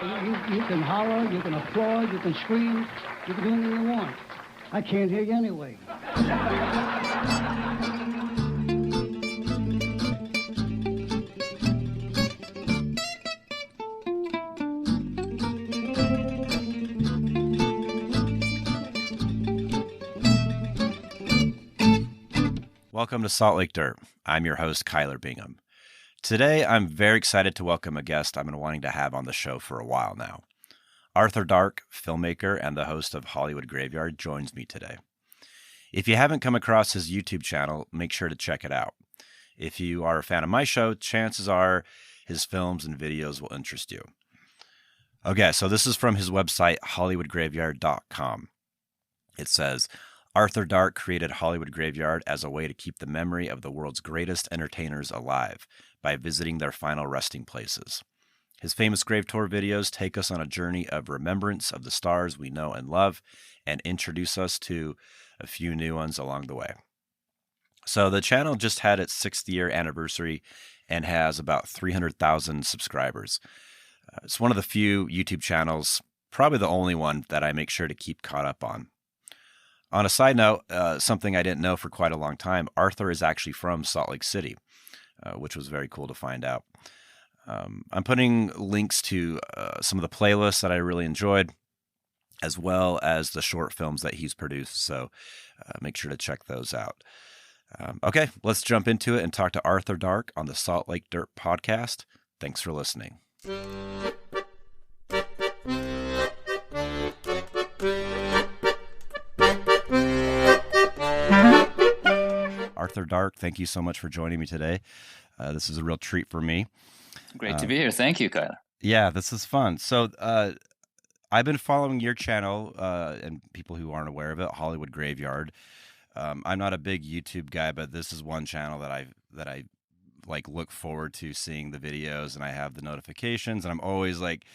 You can holler, you can applaud, you can scream, you can do anything you want. I can't hear you anyway. Welcome to Salt Lake Dirt. I'm your host, Kyler Bingham. Today, I'm very excited to welcome a guest I've been wanting to have on the show for a while now. Arthur Dark, filmmaker and the host of Hollywood Graveyard, joins me today. If you haven't come across his YouTube channel, make sure to check it out. If you are a fan of my show, chances are his films and videos will interest you. Okay, so this is from his website, hollywoodgraveyard.com. It says, Arthur Dark created Hollywood Graveyard as a way to keep the memory of the world's greatest entertainers alive by visiting their final resting places. His famous grave tour videos take us on a journey of remembrance of the stars we know and love and introduce us to a few new ones along the way. So the channel just had its 6th year anniversary and has about 300,000 subscribers. It's one of the few YouTube channels, probably the only one, that I make sure to keep caught up on. On a side note, something I didn't know for quite a long time, Arthur is actually from Salt Lake City, which was very cool to find out. I'm putting links to some of the playlists that I really enjoyed, as well as the short films that he's produced, so make sure to check those out. Okay, let's jump into it and talk to Arthur Dark on the Salt Lake Dirt podcast. Thanks for listening. Arthur Dark, thank you so much for joining me today. This is a real treat for me. Great to be here. Thank you, Kyler. Yeah, this is fun. So I've been following your channel, and people who aren't aware of it, Hollywood Graveyard. I'm not a big YouTube guy, but this is one channel that I like look forward to seeing the videos, and I have the notifications, and I'm always like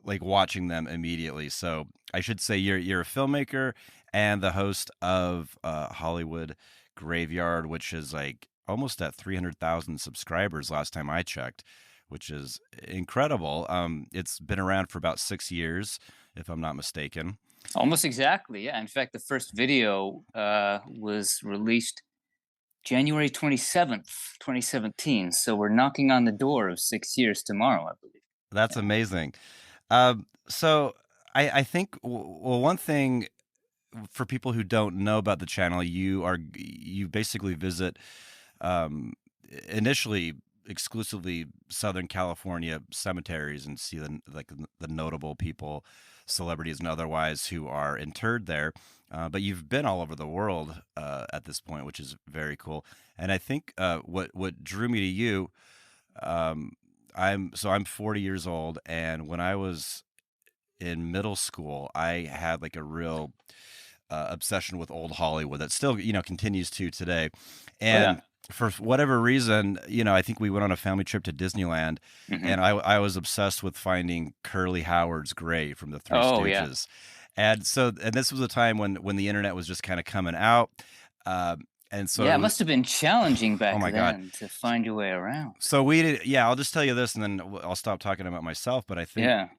watching them immediately. So I should say you're a filmmaker and the host of Hollywood Graveyard, which is like almost at 300,000 subscribers last time I checked, which is incredible. It's been around for about 6 years, if I'm not mistaken. Almost exactly, yeah. In fact, the first video was released January 27th, 2017. So we're knocking on the door of 6 years tomorrow, I believe. That's amazing. So I think, well, one thing for people who don't know about the channel, you basically visit initially exclusively Southern California cemeteries and see the notable people, celebrities and otherwise, who are interred there. But you've been all over the world at this point, which is very cool. And I think what drew me to you, I'm 40 years old, and when I was in middle school, I had like a real obsession with old Hollywood that still, continues to today. And for whatever reason, I think we went on a family trip to Disneyland, and I was obsessed with finding Curly Howard's grave from the Three Stooges. Yeah. And this was a time when the internet was just kind of coming out. And so it must have been challenging back then to find your way around. So we did. Yeah, I'll just tell you this, and then I'll stop talking about myself. But I think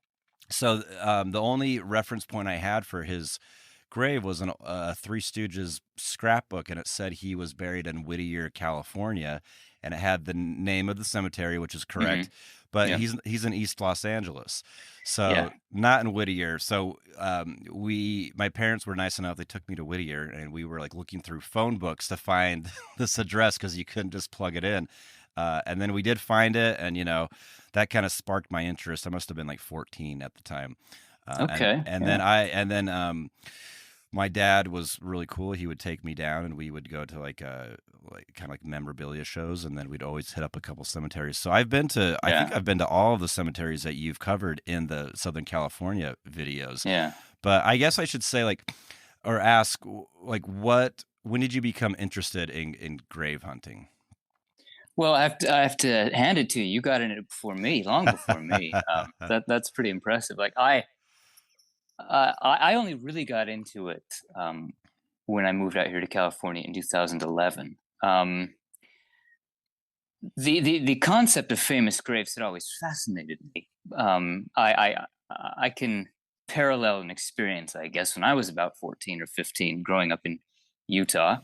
so. The only reference point I had for his grave was a Three Stooges scrapbook, and it said he was buried in Whittier, California, and it had the name of the cemetery, which is correct. But he's in East Los Angeles, so not in Whittier. So my parents were nice enough; they took me to Whittier, and we were like looking through phone books to find this address because you couldn't just plug it in. And then we did find it, and that kind of sparked my interest. I must have been like 14 at the time. Then my dad was really cool. He would take me down, and we would go to like kind of like memorabilia shows, and then we'd always hit up a couple cemeteries. So I think I've been to all of the cemeteries that you've covered in the Southern California videos. Yeah. But I guess I should say ask when did you become interested in grave hunting? Well, I have to hand it to you. You got in it before me, long before me. That's pretty impressive. Like I only really got into it when I moved out here to California in 2011. The concept of famous graves had always fascinated me. I can parallel an experience, I guess, when I was about 14 or 15, growing up in Utah.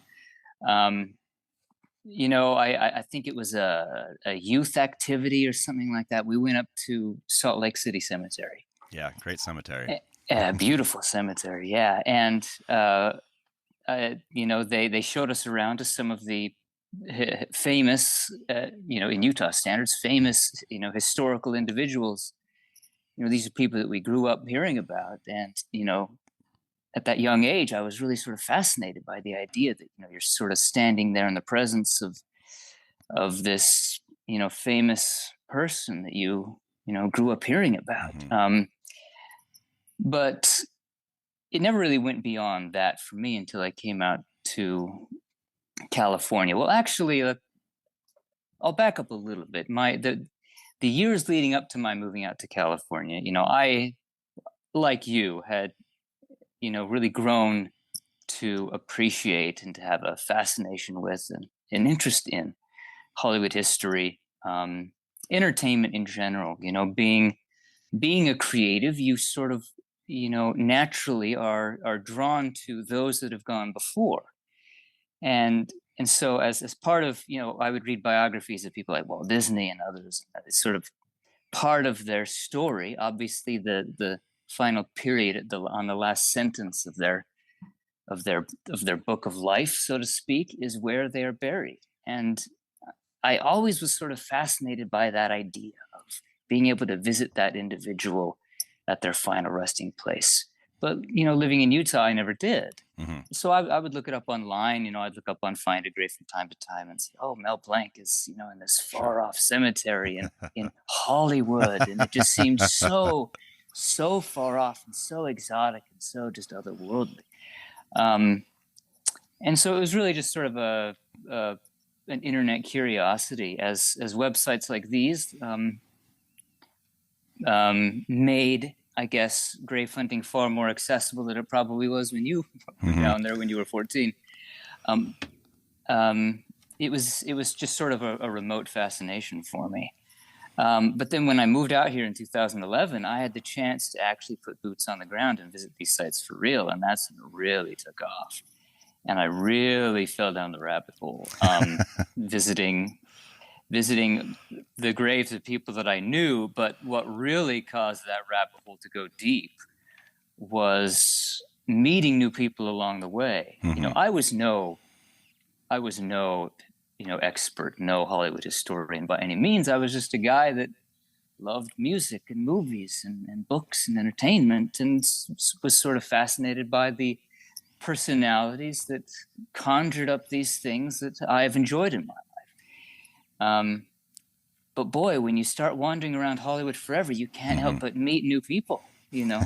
Um, I think it was a youth activity or something like that. We went up to Salt Lake City Cemetery. Yeah, great cemetery. A beautiful cemetery, yeah. And they showed us around to some of the famous, in Utah standards, famous, historical individuals. These are people that we grew up hearing about, and at that young age, I was really sort of fascinated by the idea that you're sort of standing there in the presence of this famous person that you grew up hearing about. Mm-hmm. But it never really went beyond that for me until I came out to California. Well, actually, I'll back up a little bit. The years leading up to my moving out to California, I, like you, had really grown to appreciate and to have a fascination with and an interest in Hollywood history, entertainment in general. Being a creative, you sort of naturally are drawn to those that have gone before. And so as part of I would read biographies of people like Walt Disney and others. It's sort of part of their story. Obviously, the final period on the last sentence of their book of life, so to speak, is where they are buried. And I always was sort of fascinated by that idea of being able to visit that individual at their final resting place. But living in Utah, I never did. Mm-hmm. So I would look it up online. I'd look up on Find a Grave from time to time and say, "Oh, Mel Blanc is in this far off cemetery in Hollywood," and it just seemed so far off and so exotic and so just otherworldly. And so it was really just sort of an internet curiosity as websites like these made, I guess, grave hunting far more accessible than it probably was when you were down there when you were 14. It was just sort of a remote fascination for me. But then when I moved out here in 2011, I had the chance to actually put boots on the ground and visit these sites for real, and that's when it really took off. And I really fell down the rabbit hole, visiting the graves of people that I knew. But what really caused that rabbit hole to go deep was meeting new people along the way. Mm-hmm. I was no expert, no Hollywood historian by any means. I was just a guy that loved music and movies and books and entertainment, and was sort of fascinated by the personalities that conjured up these things that I've enjoyed in my life. But boy, when you start wandering around Hollywood forever, you can't help but meet new people.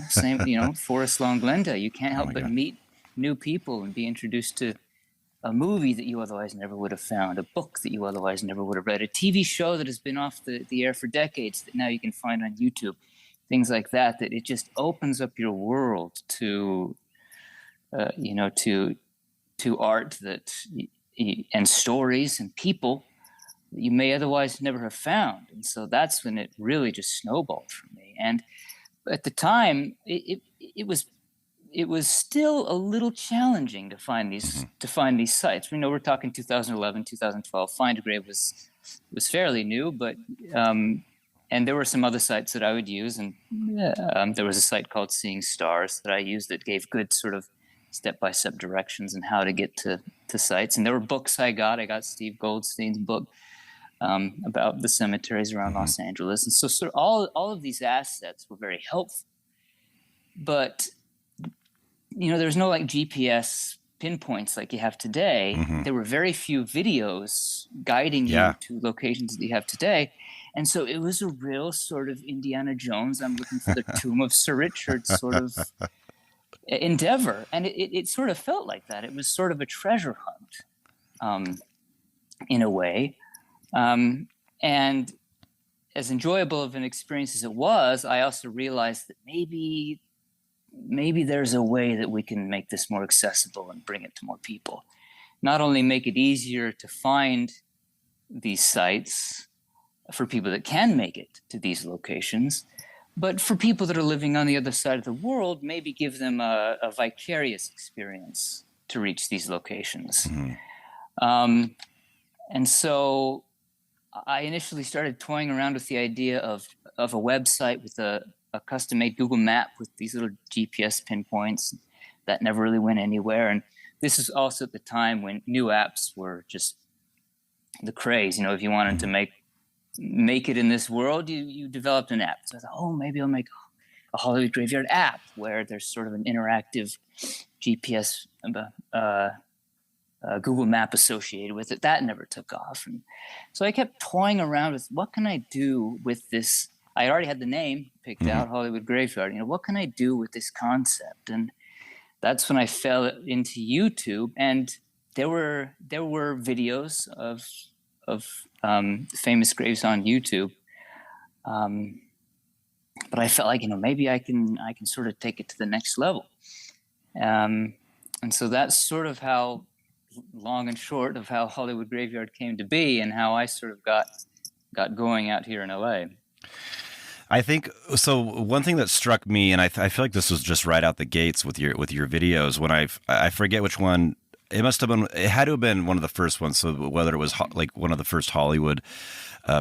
Same, Forest Lawn Glendale. You can't help but meet new people and be introduced to a movie that you otherwise never would have found, a book that you otherwise never would have read, a TV show that has been off the air for decades that now you can find on YouTube, things like that. That it just opens up your world to art and stories and people that you may otherwise never have found. And so that's when it really just snowballed for me. And at the time, it was still a little challenging to find these sites. We're talking 2011, 2012. Find a Grave was fairly new, but and there were some other sites that I would use, and there was a site called Seeing Stars that I used that gave good sort of step-by-step directions on how to get to sites. And there were books I got Steve Goldstein's book about the cemeteries around Los Angeles. And so sort of all of these assets were very helpful. But, there's no like GPS pinpoints like you have today. There were very few videos guiding you to locations that you have today. And so it was a real sort of Indiana Jones, I'm looking for the tomb of Sir Richard sort of endeavor. And it sort of felt like that. It was sort of a treasure hunt in a way. And as enjoyable of an experience as it was, I also realized that maybe there's a way that we can make this more accessible and bring it to more people. Not only make it easier to find these sites for people that can make it to these locations, but for people that are living on the other side of the world, maybe give them a vicarious experience to reach these locations. Mm-hmm. And so I initially started toying around with the idea of a website with a custom-made Google map with these little GPS pinpoints that never really went anywhere. And this is also at the time when new apps were just the craze. You know, if you wanted to make it in this world, you developed an app. So I thought, oh, maybe I'll make a Hollywood Graveyard app where there's sort of an interactive GPS Google map associated with it. That never took off. And so I kept toying around with what can I do with this? I already had the name picked out, Hollywood Graveyard. You know, what can I do with this concept? And that's when I fell into YouTube, and there were videos of famous graves on YouTube. But I felt like, you know, maybe I can sort of take it to the next level. And so that's sort of how, long and short of how Hollywood Graveyard came to be, and how I sort of got going out here in LA. I think so. One thing that struck me, and I feel like this was just right out the gates with your videos. When I forget which one. It must have been. It had to have been one of the first ones. So whether it was like one of the first Hollywood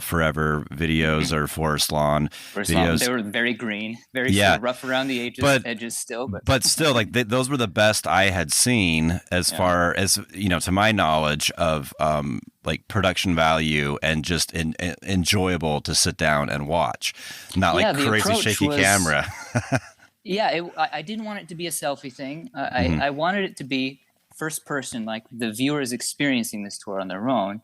Forever videos or Forest Lawn videos, they were very green, very sort of rough around the edges still. But still, like those were the best I had seen as far as, you know, to my knowledge of like production value and just enjoyable to sit down and watch, not like crazy shaky camera. I didn't want it to be a selfie thing. I wanted it to be first person, like the viewer is experiencing this tour on their own.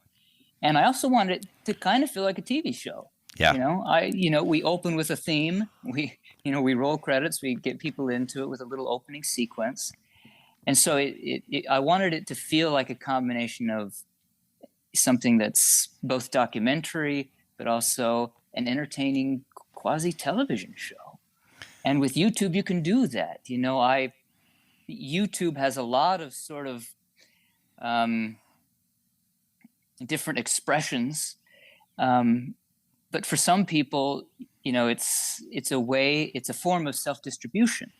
And I also wanted it to kind of feel like a TV show. Yeah. We open with a theme. We roll credits. We get people into it with a little opening sequence. And so I wanted it to feel like a combination of something that's both documentary, but also an entertaining quasi-television show. And with YouTube, you can do that. You know, YouTube has a lot of sort of different expressions, but for some people, you know, it's a form of self-distribution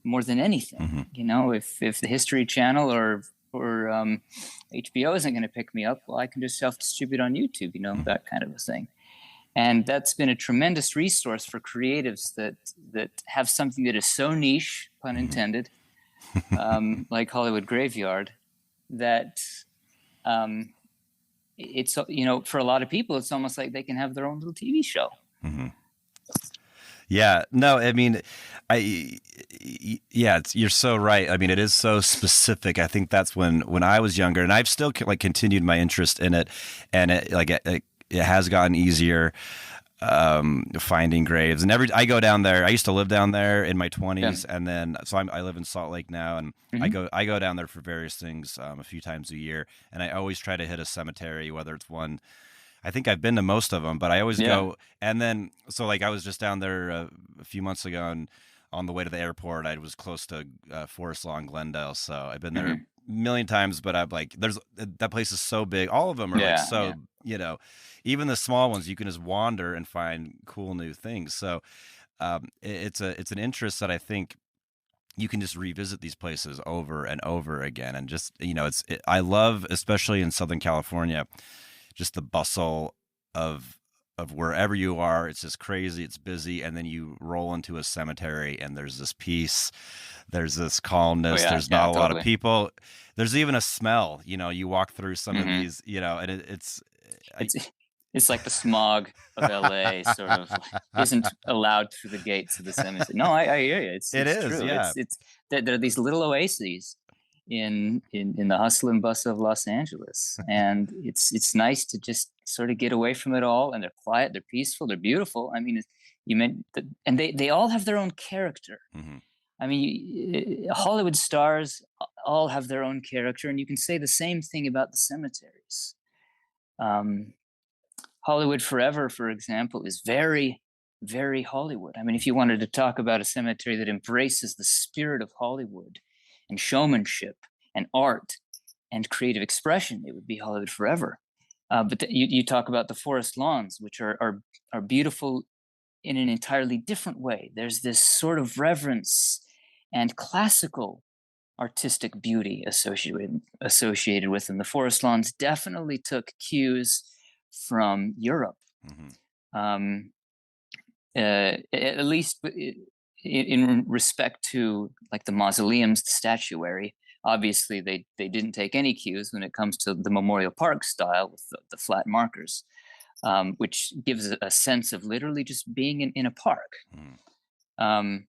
more than anything. You know, if the History Channel or HBO isn't going to pick me up, well, I can just self-distribute on YouTube. You know, that kind of a thing. And that's been a tremendous resource for creatives that have something that is so niche, pun intended, like Hollywood Graveyard, that it's, you know, for a lot of people, it's almost like they can have their own little TV show. Yeah, no, I mean, you're so right. I mean, it is so specific. I think that's when I was younger, and I've still like continued my interest in it, and it has gotten easier finding graves. And I go down there. I used to live down there in my 20s, and then so I live in Salt Lake now, and I go down there for various things a few times a year, and I always try to hit a cemetery, whether it's one. I think I've been to most of them, but I always go. And then, so like I was just down there a few months ago, and on the way to the airport, I was close to Forest Lawn, Glendale. So I've been there a million times, but I'm like, that place is so big. All of them are you know, even the small ones, you can just wander and find cool new things. So it's an interest that I think you can just revisit these places over and over again. And just, you know, I love, especially in Southern California, just the bustle of wherever you are. It's just crazy. It's busy. And then you roll into a cemetery and there's this peace, there's this calmness. There's not a lot of people. There's even a smell, you know, you walk through some of these, you know, and it's like the smog of LA sort of isn't allowed through the gates of the cemetery. No, I hear you. It's true. Yeah. There are these little oases in the hustle and bustle of Los Angeles, and it's nice to just sort of get away from it all. And they're quiet, they're peaceful, they're beautiful. I mean, and they all have their own character. I mean, Hollywood stars all have their own character, and you can say the same thing about the cemeteries. Hollywood Forever, for example, is very, very Hollywood. I mean, if you wanted to talk about a cemetery that embraces the spirit of Hollywood and showmanship and art and creative expression, it would be Hollywood Forever. But you talk about the Forest Lawns, which are beautiful in an entirely different way. There's this sort of reverence and classical artistic beauty associated with them. The forest lawns definitely took cues from Europe, Mm-hmm. at least in respect to like the mausoleums, the statuary. Obviously, they didn't take any cues when it comes to the Memorial Park style with the flat markers, which gives a sense of literally just being in a park. Mm.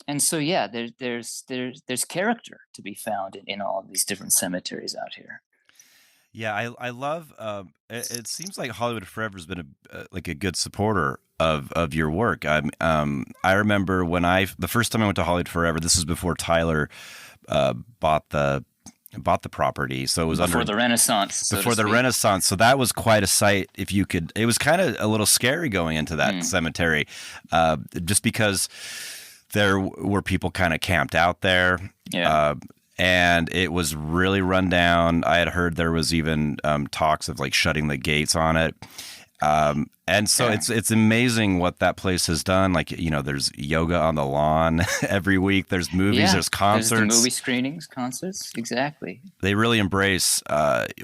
And so, yeah, there's character to be found in all of these different cemeteries out here. Yeah, I love. It seems like Hollywood Forever has been like a good supporter of your work. I remember when the first time I went to Hollywood Forever. This was before Tyler bought the property, so it was before under the Renaissance. Before the Renaissance, so that was quite a sight. If you could, it was kind of a little scary going into that cemetery, just because there were people kind of camped out there. Yeah. And it was really run down. I had heard there was even talks of like shutting the gates on it. And so it's amazing what that place has done. Like, there's yoga on the lawn every week. There's movies, there's concerts. There's the movie screenings, concerts. Exactly. They really embrace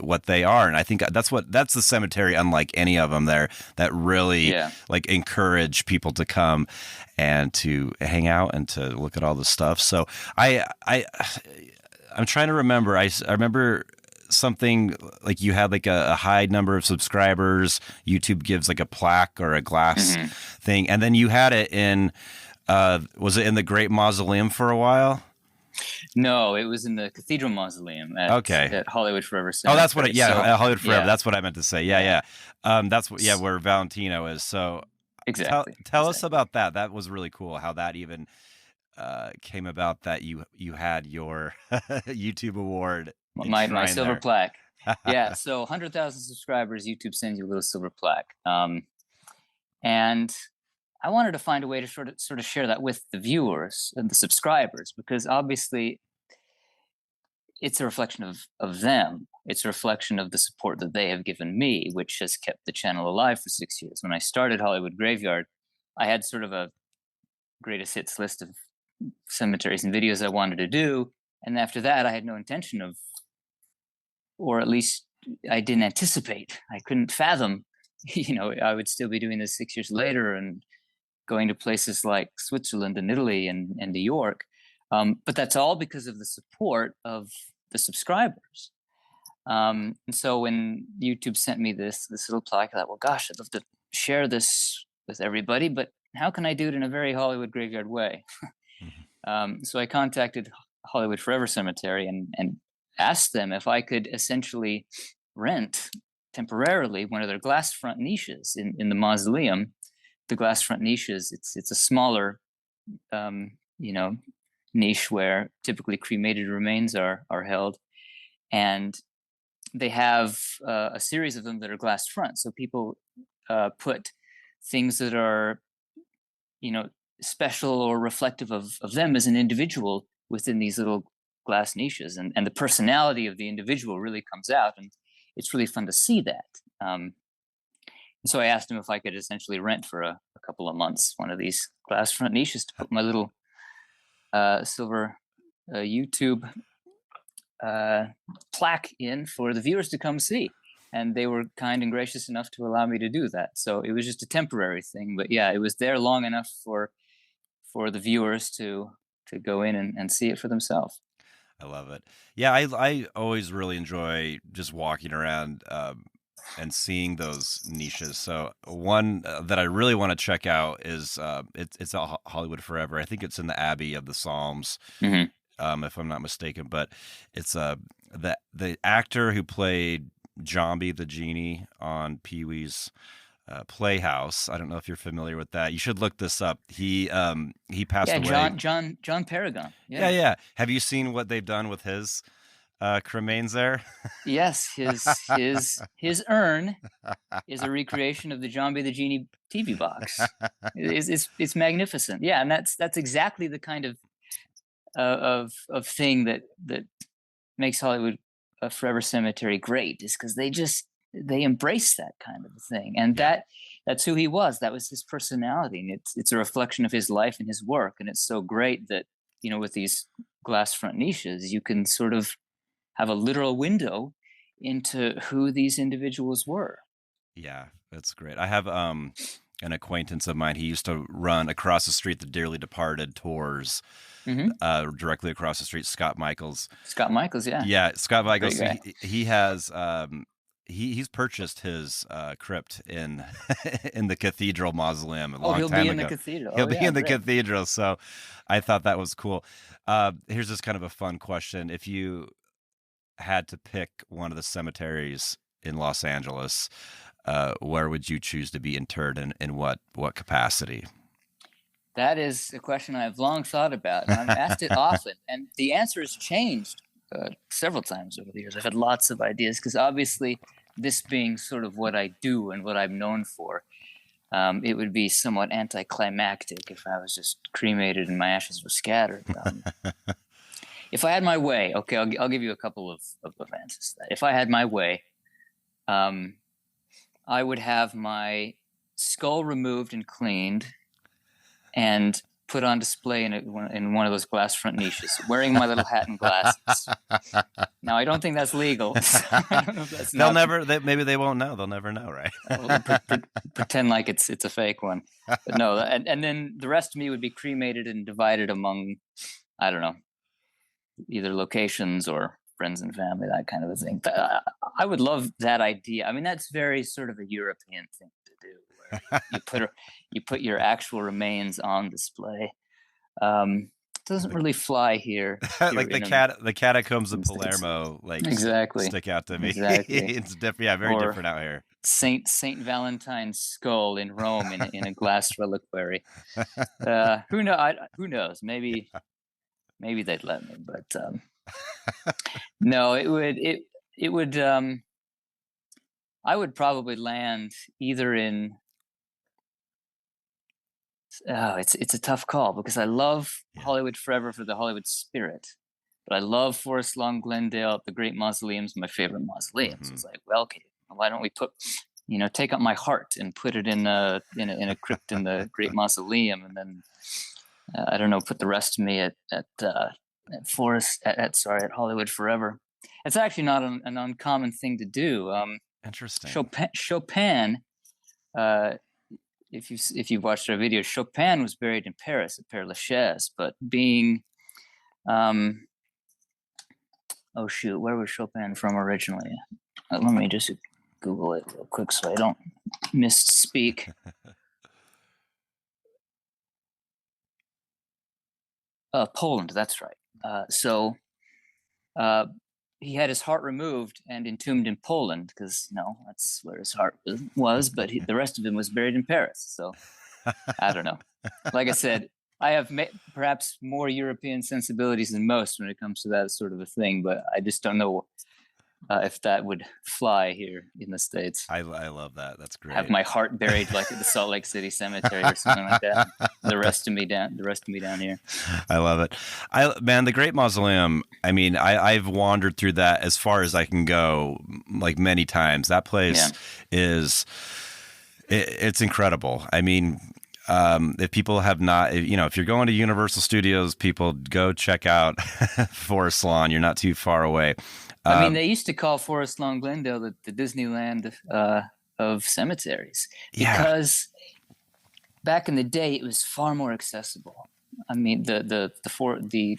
what they are. And I think that's the cemetery, unlike any of them there, that really like encourage people to come and to hang out and to look at all the stuff. So I'm trying to remember. I remember something like you had like a high number of subscribers. YouTube gives like a plaque or a glass thing, and then you had it in. Was it in the Great Mausoleum for a while? No, it was in the Cathedral Mausoleum at Hollywood Forever Cemetery. Oh, that's what. Hollywood Forever. Yeah. That's what I meant to say. Yeah. That's what. Yeah, where Valentino is. So exactly. Tell us about that. That was really cool. How that even came about, that you had your YouTube award, my silver plaque. Yeah, so 100,000 subscribers, YouTube sends you a little silver plaque, and I wanted to find a way to sort of share that with the viewers and the subscribers, because obviously it's a reflection of them. It's a reflection of the support that they have given me, which has kept the channel alive for 6 years. When I started Hollywood Graveyard, I had sort of a greatest hits list of cemeteries and videos I wanted to do, and after that I had no intention of, or at least I didn't anticipate, I couldn't fathom I would still be doing this 6 years later and going to places like Switzerland and Italy and New York, but that's all because of the support of the subscribers. And so when YouTube sent me this little plaque, I thought, well, gosh, I'd love to share this with everybody, but how can I do it in a very Hollywood Graveyard way? So I contacted Hollywood Forever Cemetery and asked them if I could essentially rent temporarily one of their glass front niches in the mausoleum. The glass front niches, it's a smaller, niche where typically cremated remains are held, and they have a series of them that are glass front. So people put things that are, special or reflective of them as an individual within these little glass niches, and the personality of the individual really comes out, and it's really fun to see that. And so I asked him if I could essentially rent for a couple of months one of these glass front niches to put my little silver YouTube plaque in for the viewers to come see. And they were kind and gracious enough to allow me to do that. So it was just a temporary thing, but yeah, it was there long enough for the viewers to go in and see it for themselves. I love it. Yeah, I always really enjoy just walking around and seeing those niches. So one that I really want to check out is it's a Hollywood Forever. I think it's in the Abbey of the Psalms, if I'm not mistaken. But it's the actor who played Jambi the genie on Pee-wee's Playhouse. I don't know if you're familiar with that. You should look this up. He passed away. John Paragon. Yeah. Have you seen what they've done with his cremains there? Yes, his urn is a recreation of the Jambi the Genie TV box. It's magnificent. Yeah, and that's exactly the kind of thing that makes Hollywood Forever Cemetery great, is because they embrace that kind of thing, and that's who he was. That was his personality, and it's a reflection of his life and his work. And it's so great that, you know, with these glass front niches, you can sort of have a literal window into who these individuals were. Yeah, that's great. I have an acquaintance of mine. He used to run across the street the dearly departed tours, directly across the street. Scott Michaels. Scott Michaels, yeah. Yeah, Scott Michaels. Great guy. He has he's purchased his crypt in in the cathedral mausoleum a long he'll time be in ago. the cathedral. He'll be in the great. cathedral. So I thought that was cool. Here's just kind of a fun question. If you had to pick one of the cemeteries in Los Angeles, where would you choose to be interred, in what capacity? That is a question I've long thought about, and I've asked it often, and the answer has changed several times over the years. I've had lots of ideas because obviously, this being sort of what I do and what I'm known for, it would be somewhat anticlimactic if I was just cremated and my ashes were scattered. If I had my way, okay, I'll give you a couple of answers to that. If I had my way, I would have my skull removed and cleaned and put on display in one of those glass front niches, wearing my little hat and glasses. Now, I don't think that's legal. I don't know if that's maybe they won't know. They'll never know, right? Well, pretend like it's a fake one. But no, and then the rest of me would be cremated and divided among, I don't know, either locations or friends and family, that kind of a thing. I would love that idea. I mean, that's very sort of a European thing to do, where you put your actual remains on display. It doesn't really fly here. Like the catacombs of Palermo, like exactly stick out to me. Exactly. It's different. Yeah, very different out here. Saint Valentine's skull in Rome in a glass reliquary. Who knows? Maybe they'd let me, but no, it would. I would probably land either in. Oh, it's a tough call because I love Hollywood Forever for the Hollywood spirit, but I love Forest Lawn, Glendale. The Great Mausoleum's my favorite mausoleum. So it's like, well, okay, why don't we take up my heart and put it in a crypt in the Great Mausoleum, and then I don't know, put the rest of me at Hollywood Forever. It's actually not an uncommon thing to do. Interesting. Chopin. If you've watched our video, Chopin was buried in Paris at Père Lachaise, but being, where was Chopin from originally? Let me just Google it real quick so I don't misspeak. Poland, that's right. So he had his heart removed and entombed in Poland because, that's where his heart was, but the rest of him was buried in Paris. So I don't know. Like I said, I have perhaps more European sensibilities than most when it comes to that sort of a thing, but I just don't know if that would fly here in the States. I love that. That's great. Have my heart buried like at the Salt Lake City Cemetery or something like that. The rest of me down here. I love it. Man, the Great Mausoleum. I mean, I've wandered through that as far as I can go, like many times. That place it's incredible. I mean, if people have not, if you're going to Universal Studios, people go check out Forest Lawn. You're not too far away. I mean, they used to call Forest Lawn Glendale the Disneyland of cemeteries because back in the day it was far more accessible. I mean, the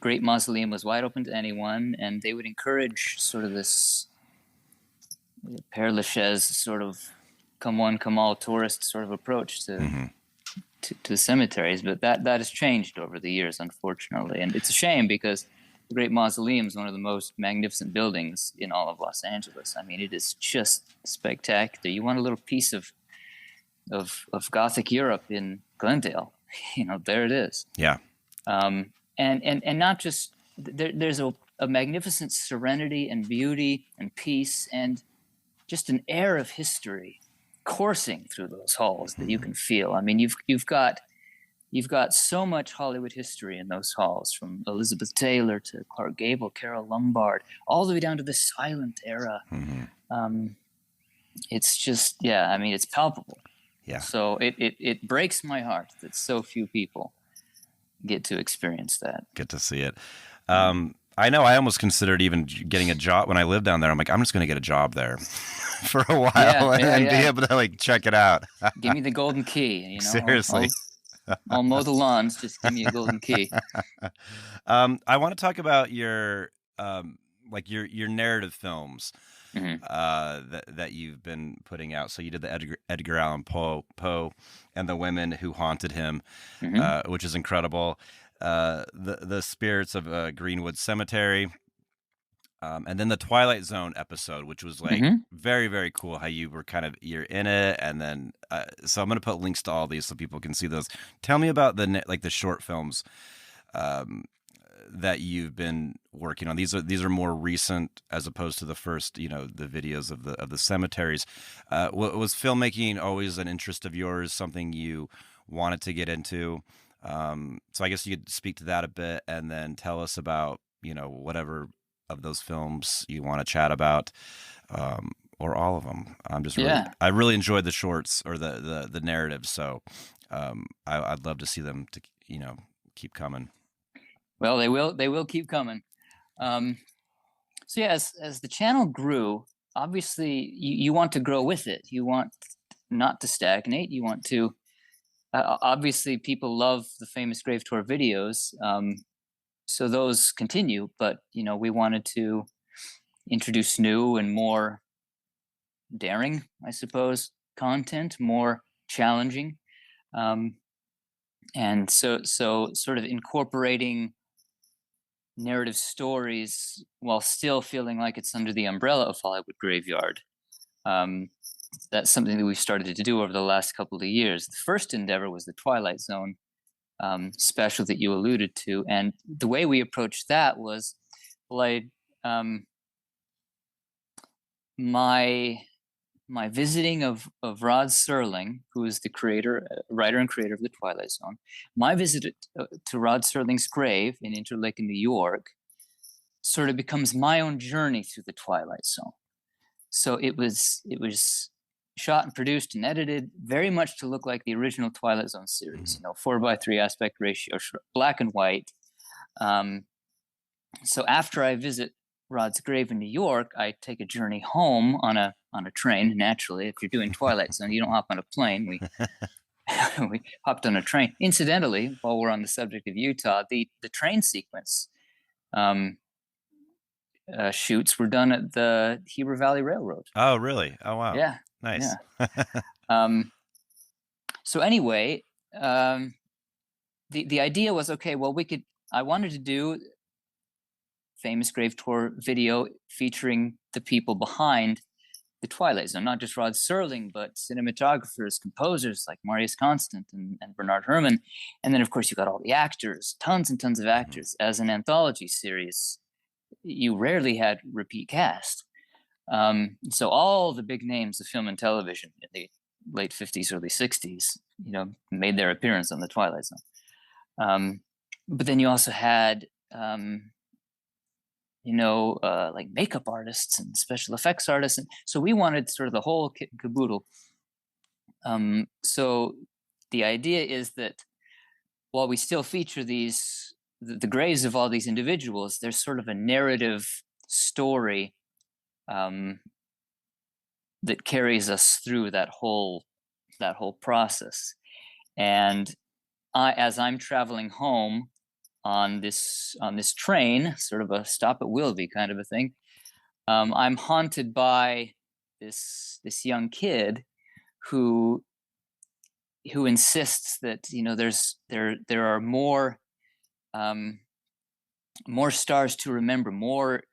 Great Mausoleum was wide open to anyone, and they would encourage sort of this Père Lachaise sort of come one, come all tourist sort of approach to cemeteries. But that has changed over the years, unfortunately, and it's a shame because the Great Mausoleum is one of the most magnificent buildings in all of Los Angeles. I mean, it is just spectacular. You want a little piece of Gothic Europe in Glendale, there it is. Yeah. And not just there's a magnificent serenity and beauty and peace and just an air of history coursing through those halls that you can feel. I mean, you've got so much Hollywood history in those halls, from Elizabeth Taylor to Clark Gable, Carole Lombard, all the way down to the silent era. It's just, I mean, it's palpable. Yeah. So it breaks my heart that so few people get to experience that. Get to see it. I know I almost considered even getting a job when I lived down there. I'm like, I'm just going to get a job there for a while and be able to like check it out. Give me the golden key, you know. Seriously. I'll mow the lawns. Just give me a golden key. I want to talk about your like your narrative films that you've been putting out. So you did the Edgar Allan Poe and the women who haunted him, which is incredible. The spirits of Greenwood Cemetery. And then the Twilight Zone episode, which was like very, very cool. How you were you're in it, and then so I'm gonna put links to all these so people can see those. Tell me about the short films that you've been working on. These are more recent as opposed to the first, the videos of the cemeteries. Was filmmaking always an interest of yours? Something you wanted to get into? So I guess you could speak to that a bit, and then tell us about whatever of those films you want to chat about, or all of them. I really enjoyed the shorts or the narratives. So I'd love to see them to keep coming. Well, they will keep coming. So yeah, as the channel grew, obviously you want to grow with it. You want not to stagnate. You want to obviously people love the famous Grave Tour videos. So those continue, but we wanted to introduce new and more daring, I suppose, content, more challenging, and so sort of incorporating narrative stories while still feeling like it's under the umbrella of Hollywood Graveyard. That's something that we've started to do over the last couple of years. The first endeavor was the Twilight Zone special that you alluded to, and the way we approached that was, my visiting of Rod Serling, who is the writer and creator of the Twilight Zone. My visit to Rod Serling's grave in Interlaken, New York, sort of becomes my own journey through the Twilight Zone. So it was shot and produced and edited very much to look like the original Twilight Zone series, 4:3 aspect ratio, black and white. So after I visit Rod's grave in New York, I take a journey home on a train. Naturally, if you're doing Twilight Zone, you don't hop on a plane. We we hopped on a train. Incidentally, while we're on the subject of Utah, the train sequence shoots were done at the Heber Valley Railroad. Oh, really? Oh, wow. Yeah. Nice. Yeah. So anyway, the idea was, okay, well, I wanted to do famous Grave Tour video featuring the people behind the Twilight Zone, not just Rod Serling, but cinematographers, composers like Marius Constant and Bernard Herrmann. And then, of course, you got all the actors, tons and tons of actors. As an anthology series, you rarely had repeat cast. So all the big names of film and television in the late 50s, early 60s, made their appearance on the Twilight Zone. But then you also had like makeup artists and special effects artists. And so we wanted sort of the whole kit and caboodle. So the idea is that while we still feature the graves of all these individuals, there's sort of a narrative story that carries us through that whole process. And as I'm traveling home on this train, sort of a stop at Wilby kind of a thing, I'm haunted by this young kid who insists that there are more stars to remember, more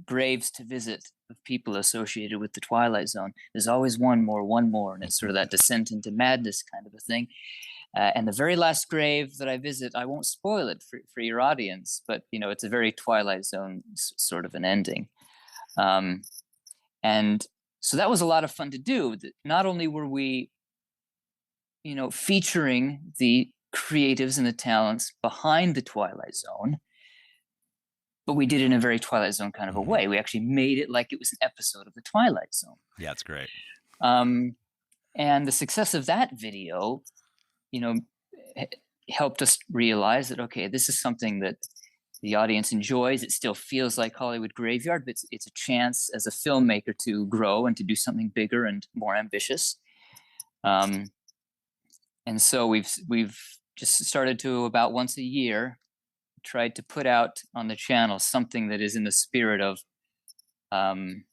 graves to visit of people associated with the Twilight Zone. There's always one more, and it's sort of that descent into madness kind of a thing. And the very last grave that I visit, I won't spoil it for your audience, but it's a very Twilight Zone sort of an ending. And so that was a lot of fun to do. Not only were we, featuring the creatives and the talents behind the Twilight Zone, but we did it in a very Twilight Zone kind of a way. We actually made it like it was an episode of the Twilight Zone. Yeah, it's great. And the success of that video, you know, helped us realize that, okay, this is something that the audience enjoys. It still feels like Hollywood Graveyard, but it's a chance as a filmmaker to grow and to do something bigger and more ambitious. And so we've just started to, about once a year, tried to put out on the channel something that is in the spirit of an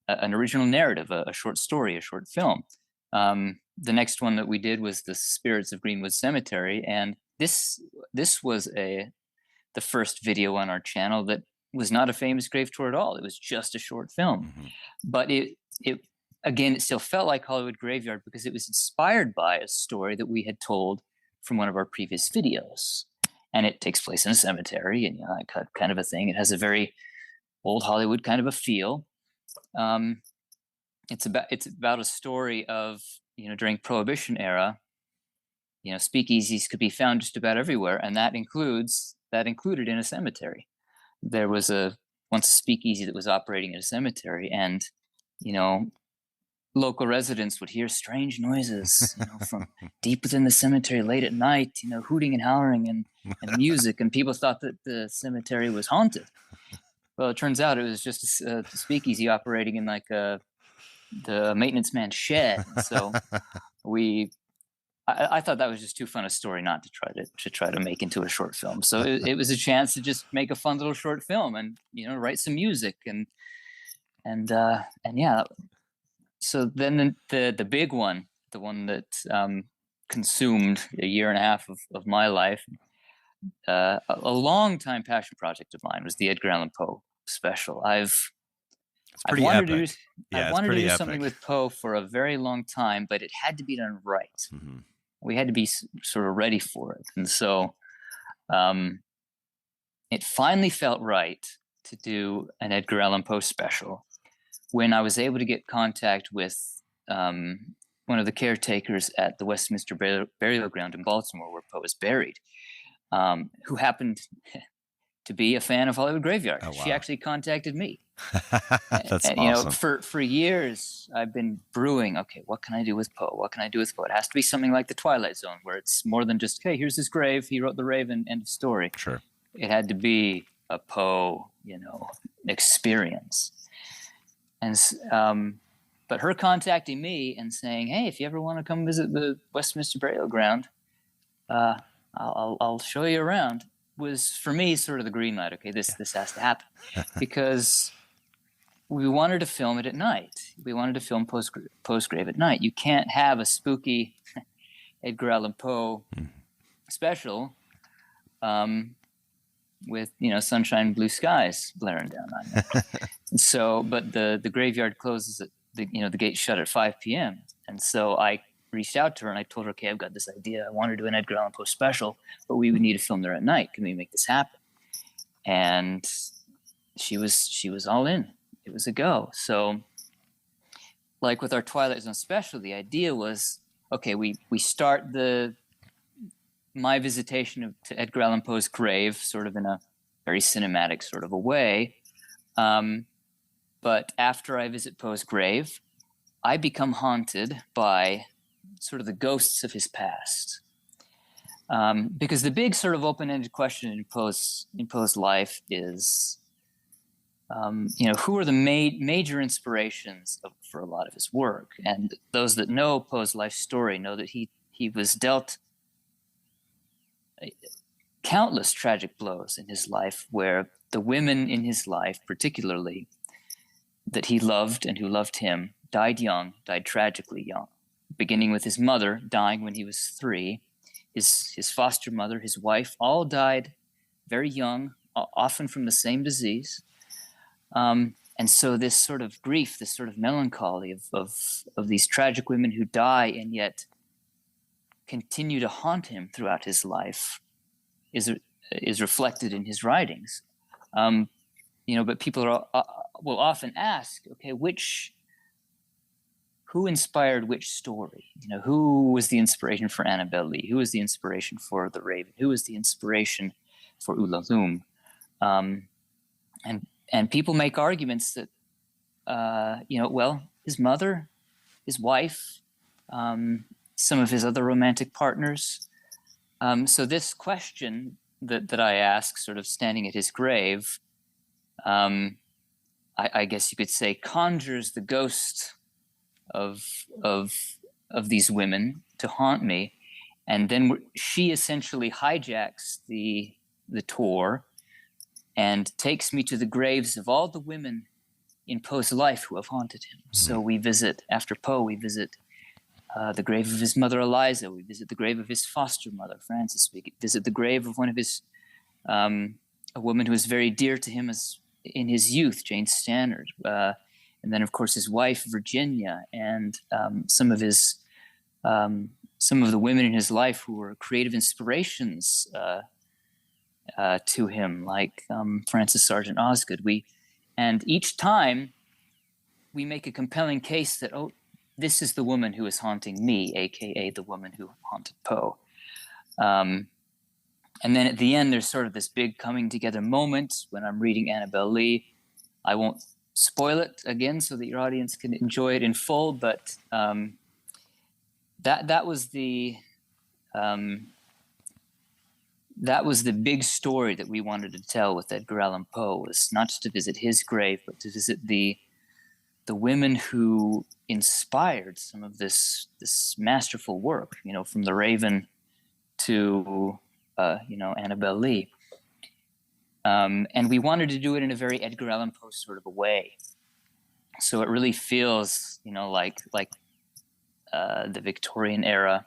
original narrative, a short story, a short film. The next one that we did was The Spirits of Greenwood Cemetery, and this was the first video on our channel that was not a famous grave tour at all. It was just a short film, but it again, it still felt like Hollywood Graveyard because it was inspired by a story that we had told from one of our previous videos, and it takes place in a cemetery, and that kind of a thing. It has a very old Hollywood kind of a feel. It's about a story of, during Prohibition era, speakeasies could be found just about everywhere, and that included in a cemetery. There was once a speakeasy that was operating at a cemetery, and local residents would hear strange noises, from deep within the cemetery late at night, hooting and howling and music, and people thought that the cemetery was haunted. Well, it turns out it was just a speakeasy operating in like the maintenance man's shed. So I thought that was just too fun a story not to try to make into a short film. So it was a chance to just make a fun little short film and write some music and yeah. So then the big one, the one that consumed a year and a half of my life, a long time passion project of mine, was the Edgar Allan Poe special. I've wanted to do something with Poe for a very long time, but it had to be done right. Mm-hmm. We had to be sort of ready for it. And so it finally felt right to do an Edgar Allan Poe special when I was able to get contact with one of the caretakers at the Westminster Burial Ground in Baltimore, where Poe is buried, who happened to be a fan of Hollywood Graveyard. Oh, wow. She actually contacted me. That's awesome. For years I've been brewing, okay, what can I do with Poe? What can I do with Poe? It has to be something like The Twilight Zone, where it's more than just, hey, here's his grave, he wrote The Raven, end of story. Sure. It had to be a Poe, experience. And but her contacting me and saying, hey, if you ever want to come visit the Westminster Burial Ground, I'll show you around, was for me sort of the green light. Okay, this has to happen, because we wanted to film it at night. We wanted to film Poe's grave at night. You can't have a spooky Edgar Allan Poe special with sunshine, blue skies blaring down on you. So, but the graveyard closes at the gates shut at 5 p.m. And so I reached out to her and I told her, okay, I've got this idea. I want to do an Edgar Allan Poe special, but we would need to film there at night. Can we make this happen? And she was all in. It was a go. So, like with our Twilight Zone special, the idea was, okay, we start my visitation to Edgar Allan Poe's grave sort of in a very cinematic sort of a way. But after I visit Poe's grave, I become haunted by sort of the ghosts of his past. Because the big sort of open-ended question in Poe's life is, who are the major inspirations for a lot of his work? And those that know Poe's life story know that he was dealt countless tragic blows in his life, where the women in his life, particularly that he loved and who loved him, died tragically young, beginning with his mother dying when he was 3, his foster mother, his wife, all died very young, often from the same disease. And so this sort of grief, this sort of melancholy of these tragic women who die and yet continue to haunt him throughout his life is reflected in his writings. But people will often ask, okay, who inspired which story? Who was the inspiration for Annabel Lee? Who was the inspiration for The Raven? Who was the inspiration for Ulalume? And people make arguments that, his mother, his wife, some of his other romantic partners. So this question that I ask, sort of standing at his grave, I guess you could say, conjures the ghost of these women to haunt me, and then she essentially hijacks the tour and takes me to the graves of all the women in Poe's life who have haunted him. Mm-hmm. So we visit, after Poe, we visit the grave of his mother Eliza. We visit the grave of his foster mother Frances. We visit the grave of one of his a woman who was very dear to him as in his youth, Jane Stannard, and then of course his wife Virginia, and some of the women in his life who were creative inspirations to him, like Frances Sargent Osgood. And each time we make a compelling case that, oh, this is the woman who is haunting me, aka the woman who haunted Poe. And then at the end, there's sort of this big coming together moment when I'm reading Annabel Lee. I won't spoil it again so that your audience can enjoy it in full, but that was the big story that we wanted to tell with Edgar Allan Poe, was not just to visit his grave, but to visit the women who inspired some of this masterful work, from The Raven to Annabel Lee. And we wanted to do it in a very Edgar Allan Poe sort of a way. So it really feels, like the Victorian era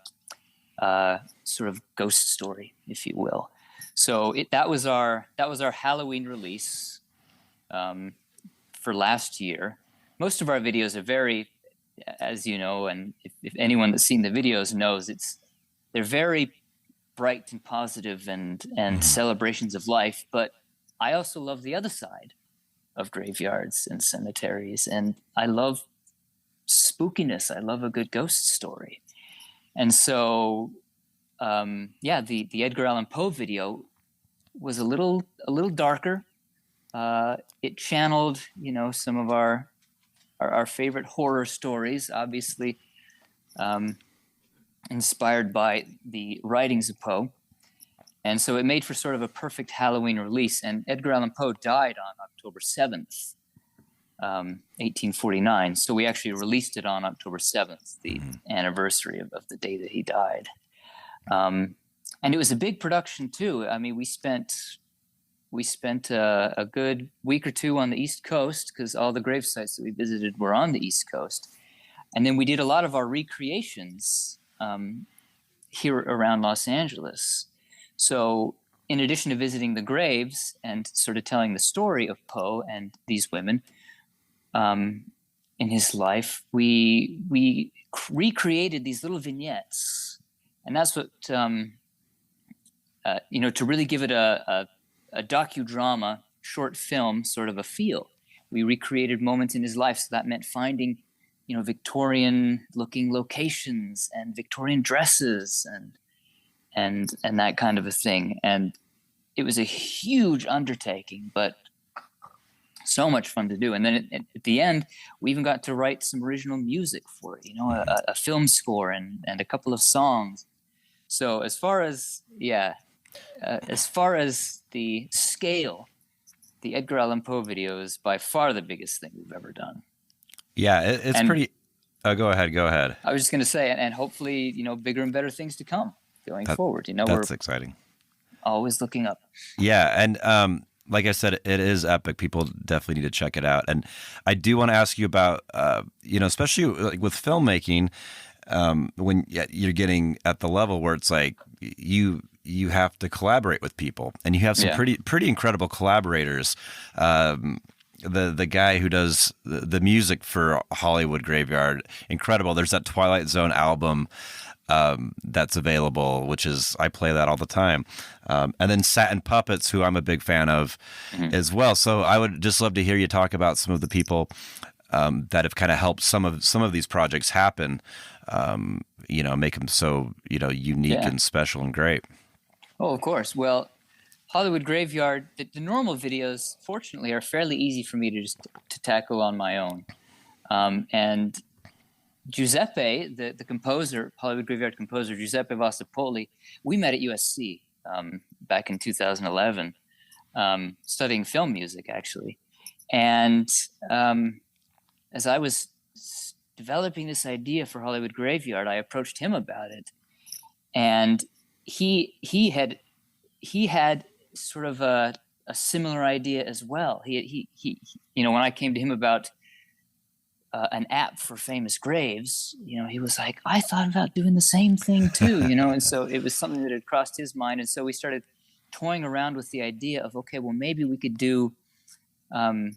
sort of ghost story, if you will. So that was our Halloween release for last year. Most of our videos are very, as you know, and if anyone that's seen the videos knows, they're very bright and positive and celebrations of life. But I also love the other side of graveyards and cemeteries, and I love spookiness. I love a good ghost story. And so, the Edgar Allan Poe video was a little darker. It channeled, some of our favorite horror stories, obviously inspired by the writings of Poe. And so it made for sort of a perfect Halloween release. And Edgar Allan Poe died on October 7th, 1849. So we actually released it on October 7th, the anniversary of the day that he died. And it was a big production too. I mean, we spent a good week or two on the East Coast, because all the grave sites that we visited were on the East Coast. And then we did a lot of our recreations here around Los Angeles. So in addition to visiting the graves and sort of telling the story of Poe and these women in his life, we recreated these little vignettes. And that's what, to really give it a docudrama short film sort of a feel. We recreated moments in his life. So that meant finding, Victorian looking locations and Victorian dresses and that kind of a thing. And it was a huge undertaking, but so much fun to do. And then at the end, we even got to write some original music for it, a film score and a couple of songs. So as far as the scale, the Edgar Allan Poe video is by far the biggest thing we've ever done. Yeah, it's pretty. Oh, go ahead. I was just going to say, and hopefully, bigger and better things to come going forward. That's exciting. Always looking up. Yeah, and like I said, it is epic. People definitely need to check it out. And I do want to ask you about, especially like with filmmaking, when you're getting at the level where it's like you have to collaborate with people, and you have some pretty incredible collaborators. The guy who does the music for Hollywood Graveyard, incredible. There's that Twilight Zone album that's available, which is, I play that all the time. And then Satin Puppets, who I'm a big fan of as well. So I would just love to hear you talk about some of the people that have kind of helped some of these projects happen, make them so, unique and special and great. Oh, of course. Well, Hollywood Graveyard, the normal videos, fortunately, are fairly easy for me to tackle on my own. And Giuseppe, the composer, Hollywood Graveyard composer, Giuseppe Vastapoli, we met at USC back in 2011, studying film music, actually. And as I was developing this idea for Hollywood Graveyard, I approached him about it. And he had sort of a similar idea as well. He when I came to him about an app for famous graves, he was like, I thought about doing the same thing too, and so it was something that had crossed his mind. And so we started toying around with the idea of, okay, well, maybe we could do, a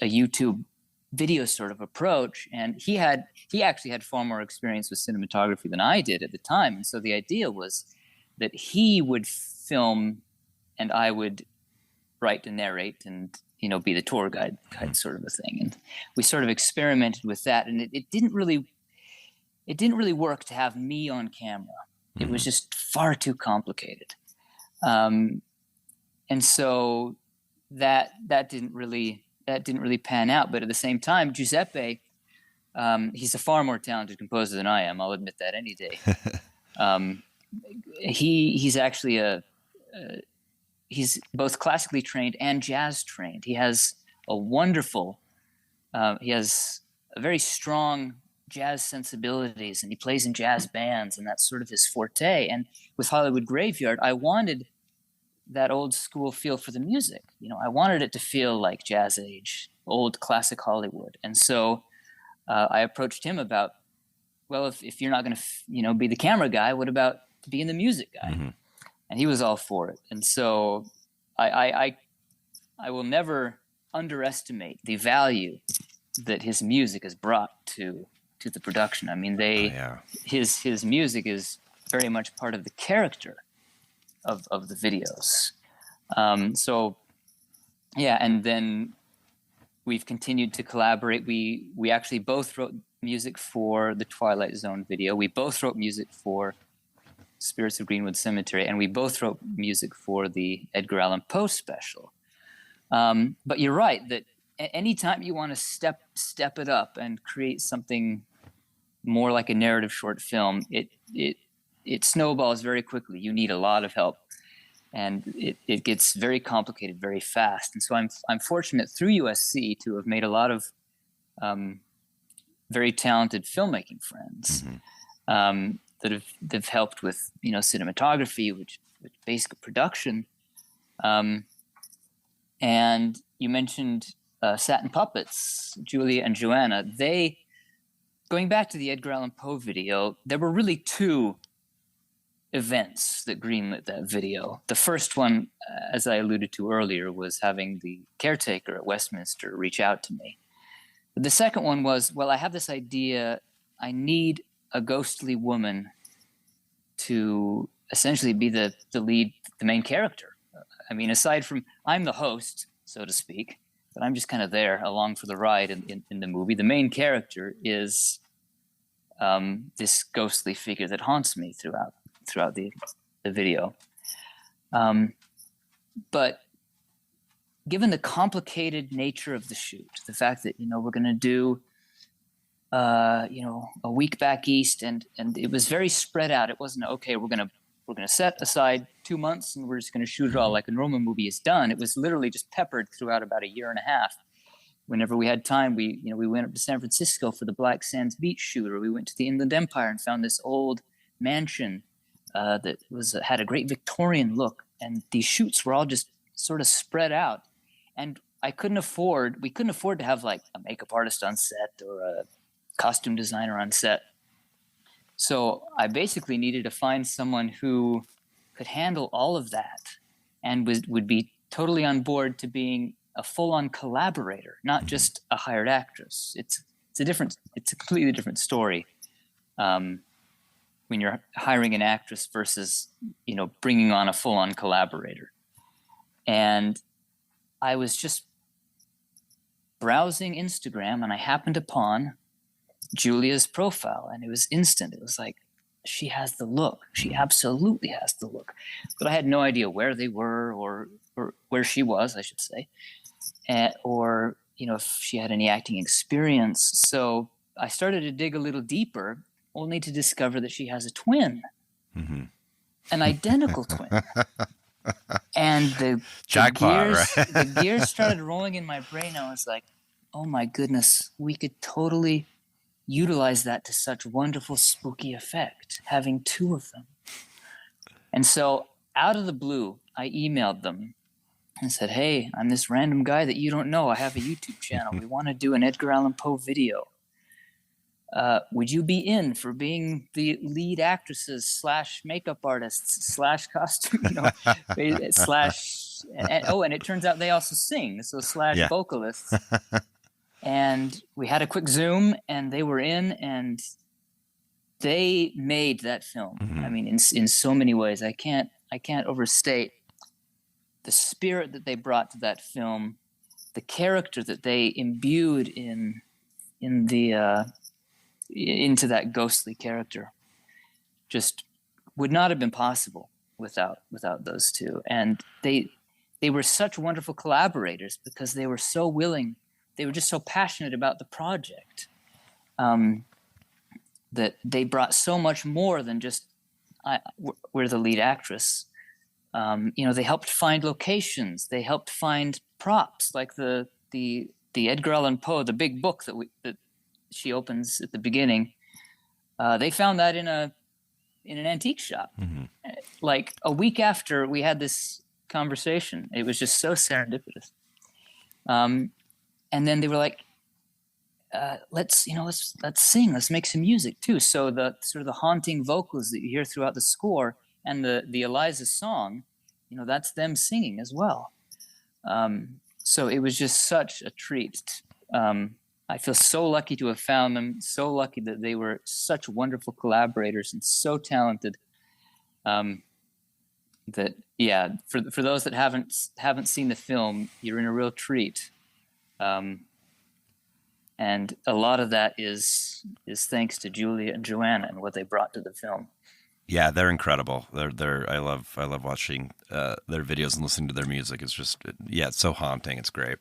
YouTube video sort of approach. And he actually had far more experience with cinematography than I did at the time. And so the idea was that he would film and I would write and narrate and, be the tour guide sort of a thing. And we sort of experimented with that. And it didn't really work to have me on camera. It was just far too complicated. And so that didn't really pan out. But at the same time, Giuseppe, he's a far more talented composer than I am. I'll admit that any day. He's actually he's both classically trained and jazz trained. He has a very strong jazz sensibilities, and he plays in jazz bands, and that's sort of his forte. And with Hollywood Graveyard, I wanted that old school feel for the music. I wanted it to feel like Jazz Age, old classic Hollywood. And so I approached him about, well, if you're not going to, be the camera guy, what about being the music guy? Mm-hmm. And he was all for it. And so I will never underestimate the value that his music has brought to the production. I mean, his music is very much part of the character of the videos. And then we've continued to collaborate. We actually both wrote music for the Twilight Zone video. We both wrote music for Spirits of Greenwood Cemetery, and we both wrote music for the Edgar Allan Poe special. But you're right that anytime you want to step it up and create something more like a narrative short film, it snowballs very quickly. You need a lot of help, and it gets very complicated very fast. And so I'm fortunate through USC to have made a lot of very talented filmmaking friends. Mm-hmm. That have helped with cinematography, with basic production, and you mentioned Satin Puppets, Julia and Joanna. They, going back to the Edgar Allan Poe video, there were really two events that greenlit that video. The first one, as I alluded to earlier, was having the caretaker at Westminster reach out to me. But the second one was, well, I have this idea. I need a ghostly woman to essentially be the lead, the main character. I mean, aside from, I'm the host, so to speak, but I'm just kind of there along for the ride in the movie. The main character is this ghostly figure that haunts me throughout the video. But given the complicated nature of the shoot, the fact that, we're going to do a week back east, and it was very spread out. It wasn't, okay, we're gonna set aside 2 months and we're just gonna shoot it all like a normal movie is done. It was literally just peppered throughout about a year and a half. Whenever we had time, we went up to San Francisco for the Black Sands Beach shoot, or we went to the Inland Empire and found this old mansion that had a great Victorian look. And these shoots were all just sort of spread out. And we couldn't afford to have like a makeup artist on set or a costume designer on set. So I basically needed to find someone who could handle all of that and would be totally on board to being a full-on collaborator, not just a hired actress. It's a completely different story when you're hiring an actress versus, bringing on a full-on collaborator. And I was just browsing Instagram and I happened upon Julia's profile, and it was instant. It was like, she has the look. She absolutely has the look. But I had no idea where they were or where she was, I should say, or if she had any acting experience. So I started to dig a little deeper, only to discover that she has a twin, an identical twin. And Jackpot, right? the gears started rolling in my brain. I was like, oh my goodness, we could totally utilize that to such wonderful spooky effect, having two of them. And so out of the blue, I emailed them and said, hey, I'm this random guy that you don't know. I have a YouTube channel. We want to do an Edgar Allan Poe video. Would you be in for being the lead actresses / makeup artists / costume, / and it turns out they also sing, so / vocalists. And we had a quick Zoom, and they were in, and they made that film. I mean, in so many ways, I can't overstate the spirit that they brought to that film, the character that they imbued into that ghostly character. Just would not have been possible without those two. And they were such wonderful collaborators because they were so willing. They were just so passionate about the project that they brought so much more than just we're the lead actress. They helped find locations. They helped find props, like the Edgar Allan Poe, the big book that she opens at the beginning. They found that in an antique shop, like a week after we had this conversation. It was just so serendipitous. And then they were like, let's sing, let's make some music too. So the sort of the haunting vocals that you hear throughout the score and the Eliza song, that's them singing as well. So it was just such a treat. I feel so lucky to have found them, so lucky that they were such wonderful collaborators and so talented. That for those that haven't seen the film, you're in a real treat. And a lot of that is thanks to Julia and Joanna and what they brought to the film. Yeah, they're incredible. I love watching their videos and listening to their music. It's just it's so haunting. It's great.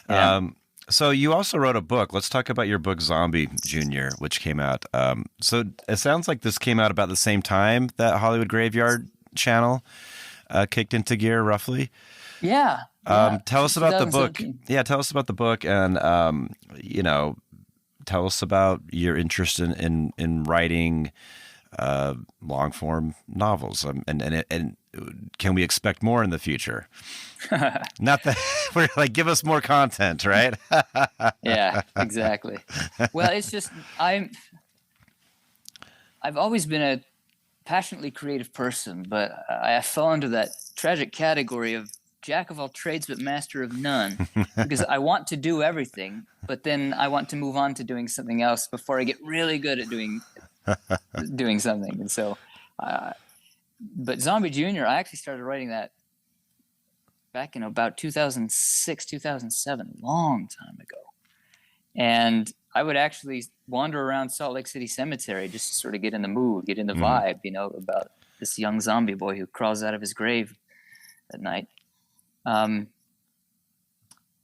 Yeah. So you also wrote a book. Let's talk about your book, Zombie Junior, which came out. So it sounds like this came out about the same time that Hollywood Graveyard Channel kicked into gear, roughly. Yeah. Tell us about the book. Yeah, tell us about the book, and tell us about your interest in writing long form novels. And can we expect more in the future? Not that we're like, give us more content, right? Yeah, exactly. Well, it's just I've always been a passionately creative person, but I fell into that tragic category of jack of all trades but master of none, because I want to do everything, but then I want to move on to doing something else before I get really good at doing something. And so but Zombie Junior, I actually started writing that back in about 2006, 2007, long time ago. And I would actually wander around Salt Lake City Cemetery just to sort of get in the mood, get in the vibe, about this young zombie boy who crawls out of his grave at night.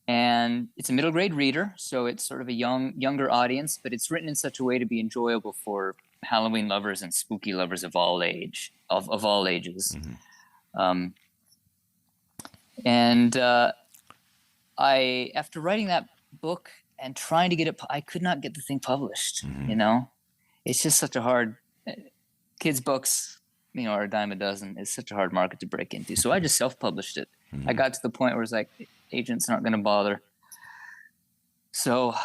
And it's a middle grade reader, so it's sort of a younger audience, but it's written in such a way to be enjoyable for Halloween lovers and spooky lovers of all ages. I, after writing that book and trying to get it, I could not get the thing published. It's just such a hard, kids' books, are a dime a dozen. It's such a hard market to break into. So I just self-published it. I got to the point where it's like, agents aren't going to bother. So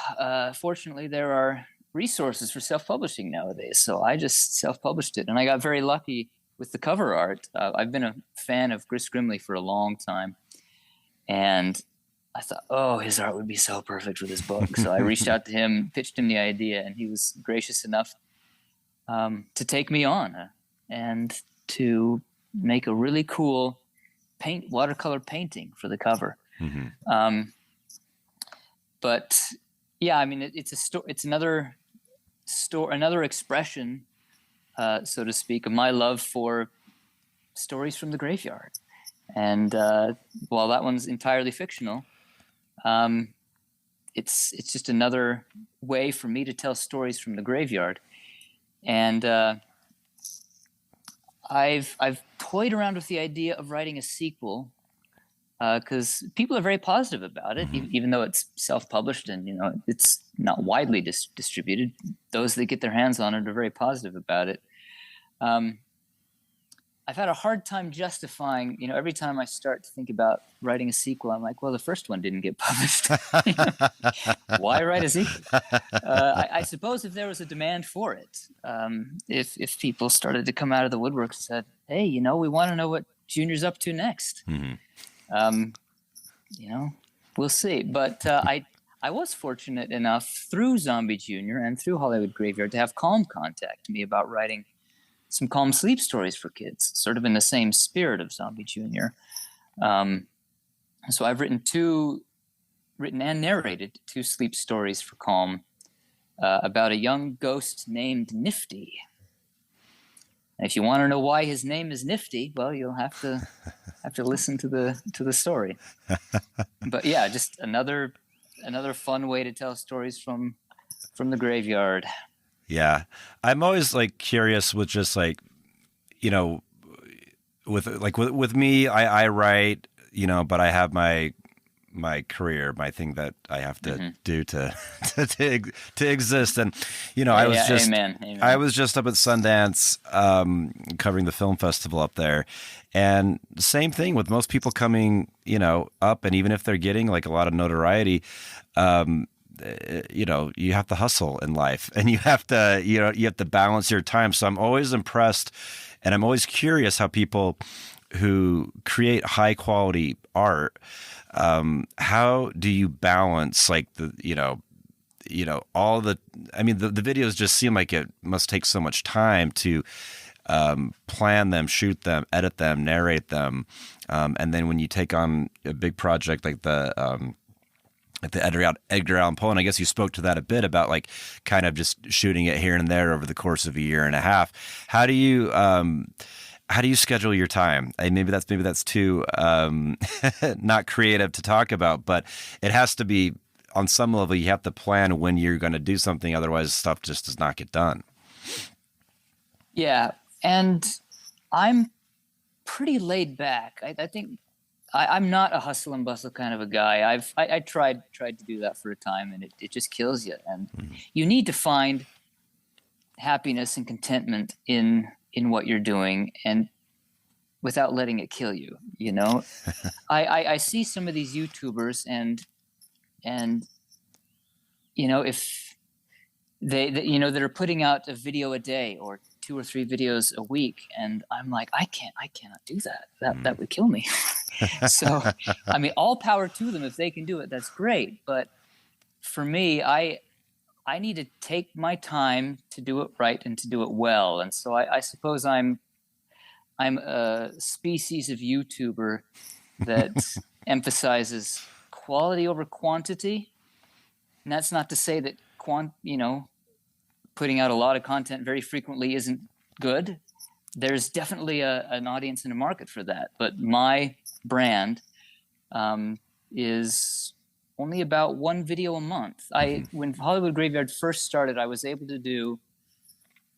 fortunately, there are resources for self-publishing nowadays. So I just self-published it, and I got very lucky with the cover art. I've been a fan of Chris Grimley for a long time, and I thought, his art would be so perfect for this book. So I reached out to him, pitched him the idea, and he was gracious enough to take me on and to make a really cool watercolor painting for the cover. But yeah, I mean, it's another expression, so to speak, of my love for stories from the graveyard. And while that one's entirely fictional, it's just another way for me to tell stories from the graveyard. And I've toyed around with the idea of writing a sequel, because people are very positive about it, even though it's self-published and it's not widely distributed. Those that get their hands on it are very positive about it. I've had a hard time justifying, every time I start to think about writing a sequel, I'm like, well, the first one didn't get published. Why write a sequel? I suppose if there was a demand for it, if people started to come out of the woodwork and said, hey, we want to know what Junior's up to next. We'll see. But I was fortunate enough through Zombie Junior and through Hollywood Graveyard to have Calm contact me about writing some calm sleep stories for kids, sort of in the same spirit of Zombie Junior. So I've written and narrated 2 sleep stories for Calm about a young ghost named Nifty. And if you want to know why his name is Nifty, well, you'll have to listen to the story. But yeah, just another fun way to tell stories from the graveyard. Yeah. I'm always like curious with just like, with me, I write, but I have my career, my thing that I have to do to exist. And, I was just, amen. I was just up at Sundance, covering the film festival up there. And the same thing with most people coming, up, and even if they're getting like a lot of notoriety, you have to hustle in life, and you have to balance your time. So I'm always impressed, and I'm always curious how people who create high quality art, how do you balance like the all the, the videos just seem like it must take so much time to plan them, shoot them, edit them, narrate them, and then when you take on a big project like the Edgar Allan Poe, and I guess you spoke to that a bit about like kind of just shooting it here and there over the course of a year and a half. How do you schedule your time? Maybe that's too not creative to talk about, but it has to be on some level. You have to plan when you're going to do something, otherwise stuff just does not get done. Yeah, and I'm pretty laid back. I think I'm not a hustle and bustle kind of a guy. I tried to do that for a time, and it just kills you. And you need to find happiness and contentment in what you're doing, and without letting it kill you. I see some of these YouTubers, and if they that are putting out a video a day or 2 or 3 videos a week, and I'm like, I cannot do that. That would kill me. So, all power to them. If they can do it, that's great. But for me, I need to take my time to do it right and to do it well. And so I suppose I'm a species of YouTuber that emphasizes quality over quantity. And that's not to say that putting out a lot of content very frequently isn't good. There's definitely an audience and a market for that. But my brand is only about 1 video a month. When Hollywood Graveyard first started, I was able to do,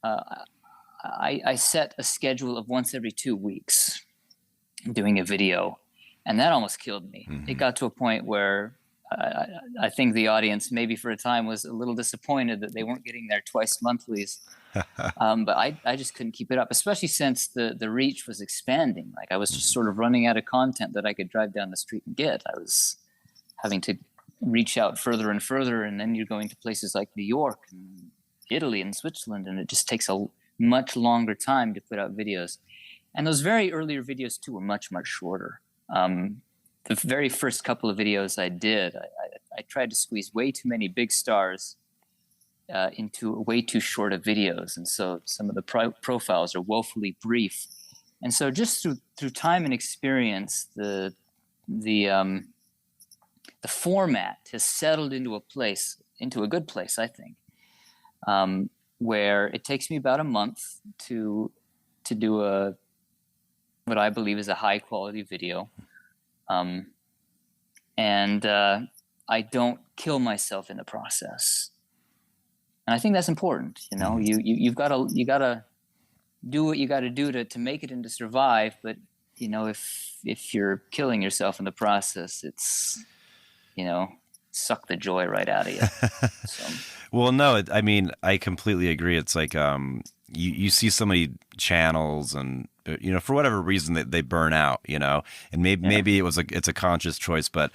I set a schedule of once every 2 weeks doing a video, and that almost killed me. It got to a point where I think the audience, maybe for a time, was a little disappointed that they weren't getting their twice monthlies. But I just couldn't keep it up, especially since the reach was expanding. Like I was just sort of running out of content that I could drive down the street and get. I was having to reach out further and further, and then you're going to places like New York and Italy and Switzerland, and it just takes a much longer time to put out videos. And those very earlier videos too were much, much shorter. The very first couple of videos I did, I tried to squeeze way too many big stars into way too short of videos, and so some of the profiles are woefully brief. And so just through time and experience, the format has settled into a good place, I think, where it takes me about a month to do what I believe is a high quality video. And I don't kill myself in the process. And I think that's important. You know, you've got to do what you got to do to make it and to survive. But you know, if you're killing yourself in the process, it's, you know, suck the joy right out of you. So. Well, no, I mean, I completely agree. It's like you see so many channels, and you know, for whatever reason they burn out. You know, and maybe it's a conscious choice, but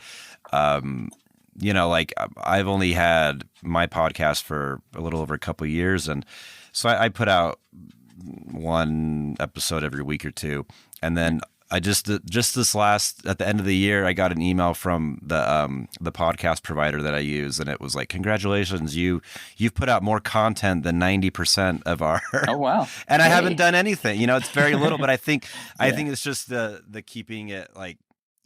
you know, like I've only had my podcast for a little over a couple of years, and so I put out one episode every week or two, and then I just this last at the end of the year, I got an email from the podcast provider that I use, and it was like, "Congratulations, you've put out more content than 90% of our." Oh wow! And I haven't done anything. You know, it's very little, but I think it's just the keeping it like.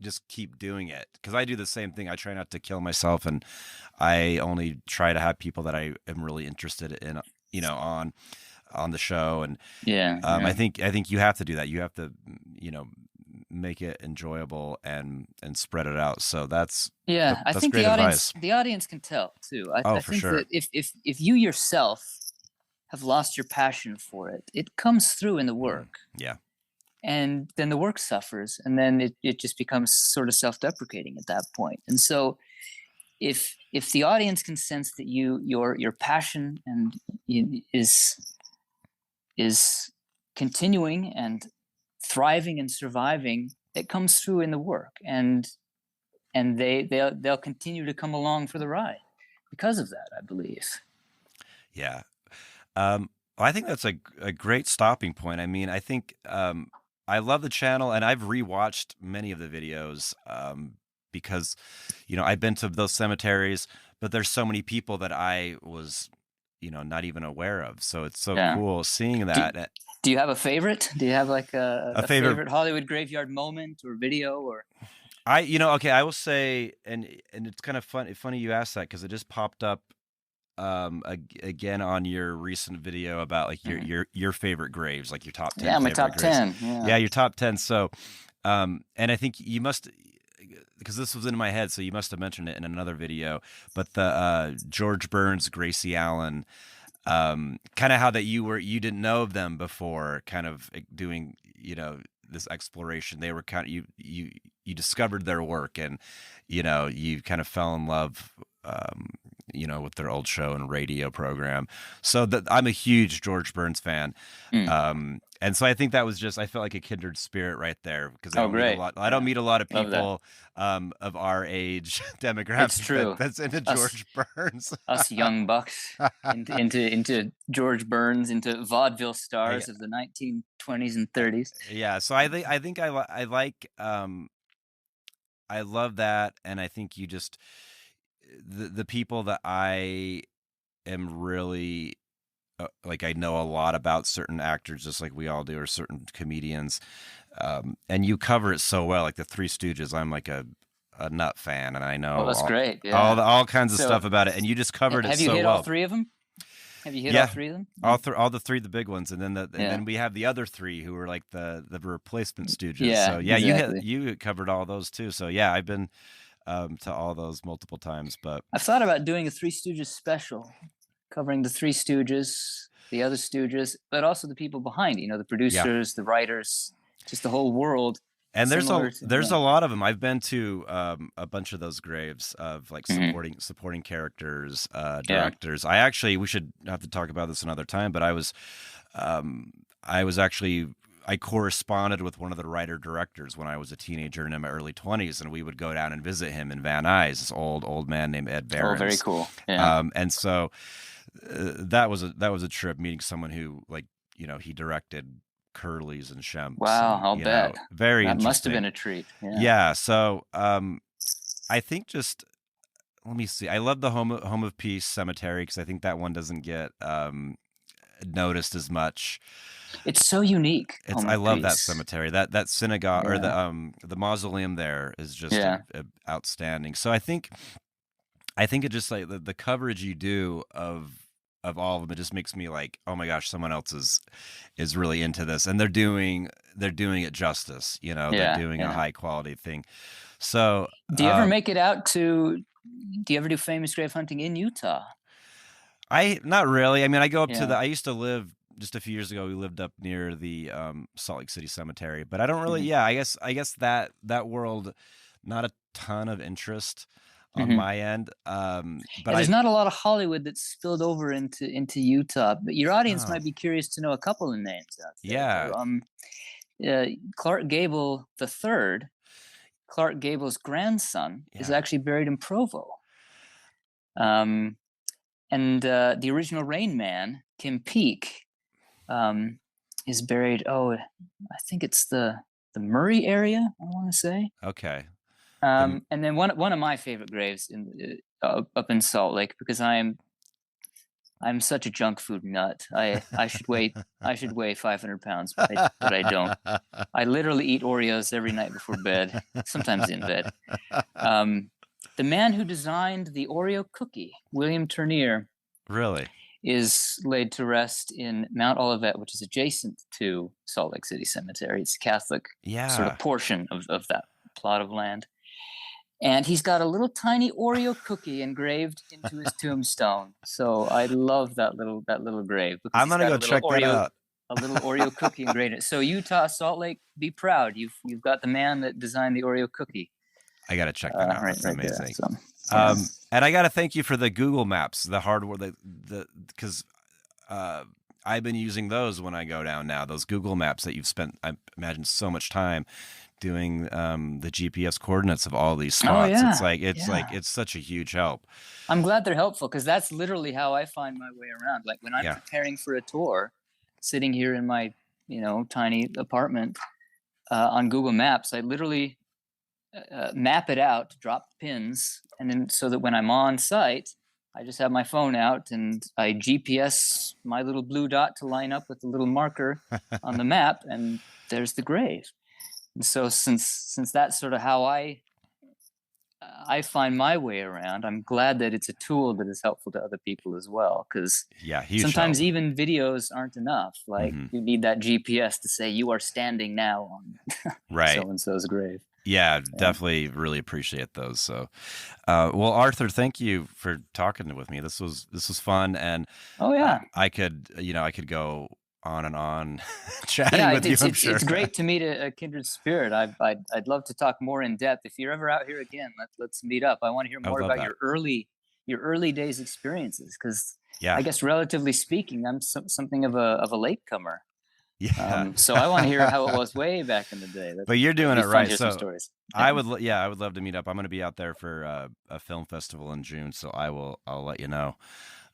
Just keep doing it, because I do the same thing. I try not to kill myself, and I only try to have people that I am really interested in, you know, on the show. And I think you have to do that. You have to, you know, make it enjoyable and spread it out. So that's I think great advice. The audience can tell too. I for think sure. that if you yourself have lost your passion for it, it comes through in the work. Yeah. And then the work suffers, and then it just becomes sort of self-deprecating at that point. And so if the audience can sense that your passion and is continuing and thriving and surviving, it comes through in the work, and they'll continue to come along for the ride because of that, I believe. Yeah. I think that's a great stopping point. I mean, I think I love the channel, and I've rewatched many of the videos because, you know, I've been to those cemeteries, but there's so many people that I was, you know, not even aware of. So it's so cool seeing that. Do you have a favorite? Do you have like a favorite Hollywood graveyard moment or video? Or I will say, and it's kind of funny you asked that, because it just popped up again on your recent video about like your favorite graves, like your top 10. Yeah, my top graves. 10. Yeah, your top 10. So, and I think you must, because this was in my head, so you must have mentioned it in another video. But the George Burns, Gracie Allen, kind of how that you didn't know of them before, kind of doing, you know, this exploration. They were kind of you discovered their work, and you know, you kind of fell in love. You know, with their old show and radio program. So I'm a huge George Burns fan. And so I think that was I felt like a kindred spirit right there, because I don't meet a lot of people of our age demographic. It's true. That's into George Burns. Us young bucks into George Burns, into vaudeville stars of the 1920s and 30s. Yeah. So I think I like I love that, and I think you just the people that I am really like, I know a lot about certain actors, just like we all do, or certain comedians, and you cover it so well. Like the Three Stooges, I'm like a nut fan, and I know that's great. Yeah. all kinds of stuff about it, and you just covered it so well. Have you hit all three of them? Have you hit all three of them? All the three, the big ones, and then and then we have the other three who were like the replacement Stooges. Yeah, so exactly. you covered all those too. So yeah, I've been to all those multiple times. But I've thought about doing a Three Stooges special, covering the Three Stooges, the other Stooges, but also the people behind, you know, the producers, the writers, just the whole world. And there's a lot of them. I've been to a bunch of those graves of like supporting characters, directors. We should have to talk about this another time, but I corresponded with one of the writer-directors when I was a teenager and in my early 20s, and we would go down and visit him in Van Nuys, this old man named Ed Behrens. Oh, very cool. Yeah. And so that was a trip, meeting someone who, like, you know, he directed Curly's and Shemp's. Wow, I'll bet. Very that interesting. Must have been a treat. Yeah. So I think just let me see. I love the Home of Peace Cemetery, because I think that one doesn't get noticed as much. It's so unique. I love that cemetery. That synagogue or the mausoleum there is just outstanding. So I think it just, like, the coverage you do of all of them, it just makes me like, oh my gosh, someone else is really into this, and they're doing it justice. You know, they're doing a high quality thing. So do you ever make it out to do you ever do famous grave hunting in Utah? Not really. I mean, I go up to Yeah. I used to live just a few years ago. We lived up near the Salt Lake City Cemetery, but I don't really. Mhm. Yeah, I guess that world, not a ton of interest on Mhm. my end. But Yeah, there's not a lot of Hollywood that's spilled over into Utah, but your audience Oh, might be curious to know a couple of names out there, yeah, though. Clark Gable III, Clark Gable's grandson, is yeah. actually buried in Provo. Um, and the original Rain Man, Kim Peek, is buried. Oh, I think it's the Murray area, I want to say. Okay. And then one of my favorite graves up in Salt Lake, because I'm such a junk food nut. I should weigh 500 pounds, but I don't. I literally eat Oreos every night before bed, sometimes in bed. The man who designed the Oreo cookie, William Turnier, Really? is laid to rest in Mount Olivet, which is adjacent to Salt Lake City Cemetery. It's a Catholic sort Yeah. of portion of that plot of land. And he's got a little tiny Oreo cookie engraved into his tombstone. So I love that little grave, because I'm gonna go check that out. a little Oreo cookie engraved in it. So Utah, Salt Lake, be proud. You've got the man that designed the Oreo cookie. I gotta check that out. That's Right amazing. there, so, yeah. And I gotta thank you for the Google Maps, the hardware, because I've been using those when I go down now. Those Google Maps that you've spent, I imagine, so much time doing the GPS coordinates of all these spots. yeah. It's such a huge help. I'm glad they're helpful, because that's literally how I find my way around. Like when I'm preparing for a tour, sitting here in my tiny apartment on Google Maps, I literally map it out, drop pins, and then so that when I'm on site, I just have my phone out and I GPS my little blue dot to line up with the little marker on the map, and there's the grave. And so since that's sort of how I find my way around, I'm glad that it's a tool that is helpful to other people as well, because sometimes help. even videos aren't enough. Like you need that GPS to say you are standing now on so-and-so's grave. Yeah, definitely really appreciate those. So, well, Arthur, thank you for talking with me. This was fun, and I could go on and on chatting with you. I'm sure it's great to meet a kindred spirit. I'd love to talk more in depth. If you're ever out here again, let's meet up. I want to hear more about your early days experiences, because I guess relatively speaking, I'm something of a latecomer. Yeah. So I want to hear how it was way back in the day. But you're doing it right. So stories. I would love to meet up. I'm going to be out there for a film festival in June, so I'll let you know.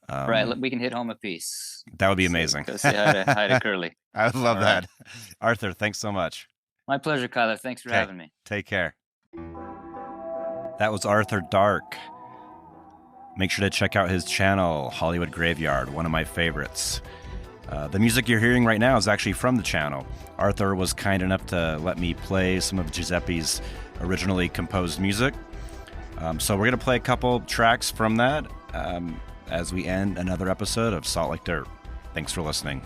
Right, we can hit home a piece. That would be amazing. Go say hi to Curly. I would love that. Arthur, thanks so much. My pleasure, Kyler. Thanks for having me. Take care. That was Arthur Dark. Make sure to check out his channel, Hollywood Graveyard, one of my favorites. The music you're hearing right now is actually from the channel. Arthur was kind enough to let me play some of Giuseppe's originally composed music. So we're going to play a couple tracks from that as we end another episode of Salt Lake Dirt. Thanks for listening.